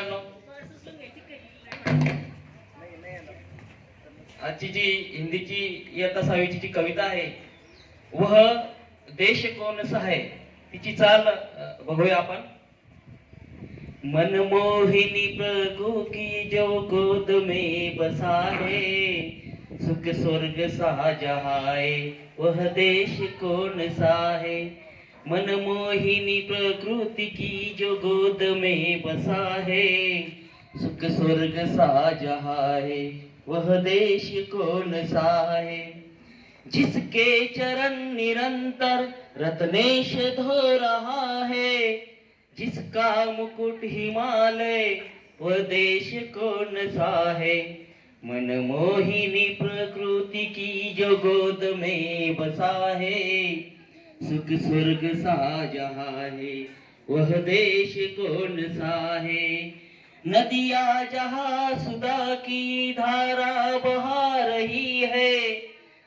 मित्रांनो, आजची जी हिंदीची इयत्ता 6वीची जी कविता आहे, वह देश कौन सा है, तिची चाल बघूया आपण. मनमोहिनी प्रभु की जो गोद में बसा है, सुख स्वर्ग सा जहाँ है, वह देश कौन सा है. मनमोहिनी प्रकृति की जो गोद में बसा है, सुख स्वर्ग सा जहाँ है, वह देश कौन सा है. जिसके चरण निरंतर रत्नेश धो रहा है, जिसका मुकुट हिमालय, वह देश कौन सा है. मनमोहिनी प्रकृति की जो गोद में बसा है, सुख स्वर्ग सा जहाँ है, वह देश कौन सा है. नदियाँ जहाँ सुधा की धारा बहा रही है,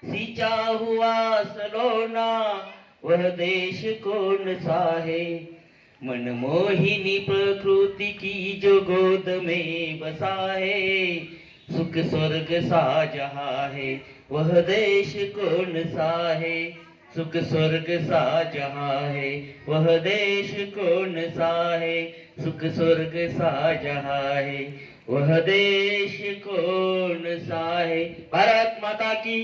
सींचा हुआ सलोना, वह देश कौन सा है. मनमोहिनी प्रकृति की जो गोद में बसा है, सुख स्वर्ग सा जहाँ है, वह देश कौन सा है. सुख स्वर्ग सा जहाँ है, वह देश कौन सा है. सुख स्वर्ग सा जहाँ है, वह देश कौन सा है. भारत माता की